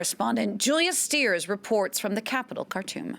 Correspondent Julia Steers reports from the capital, Khartoum.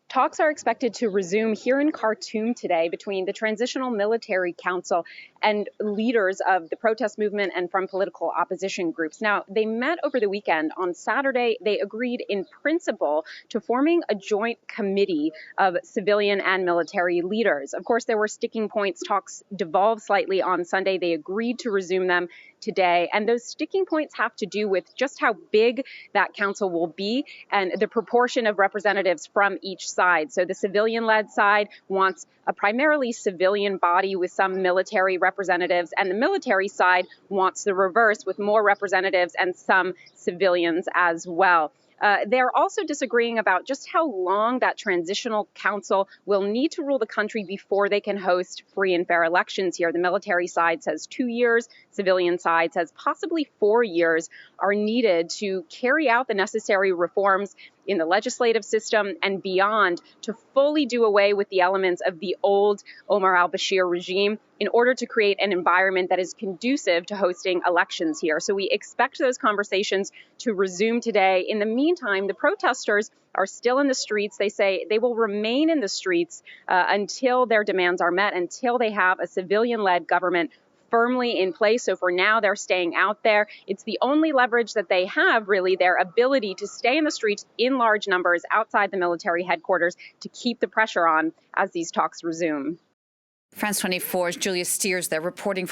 Talks are expected to resume here in Khartoum today between the Transitional Military Council and leaders of the protest movement and from political opposition groups. Now, they met over the weekend. On Saturday, they agreed in principle to forming a joint committee of civilian and military leaders. Of course, there were sticking points. Talks devolved slightly on Sunday. They agreed to resume them today. And those sticking points have to do with just how big that council will be and the proportion of representatives from each side. So the civilian-led side wants a primarily civilian body with some military representatives, and the military side wants the reverse with more representatives and some civilians as well. They're also disagreeing about just how long that transitional council will need to rule the country before they can host free and fair elections here. The military side says 2 years, civilian side says possibly 4 years are needed to carry out the necessary reforms in the legislative system and beyond to fully do away with the elements of the old Omar al-Bashir regime in order to create an environment that is conducive to hosting elections here. So we expect those conversations to resume today. In the meantime, the protesters are still in the streets. They say they will remain in the streets until their demands are met, until they have a civilian-led government firmly in place. So for now, they're staying out there. It's the only leverage that they have, really, their ability to stay in the streets in large numbers outside the military headquarters to keep the pressure on as these talks resume. France 24's Julia Steers there reporting from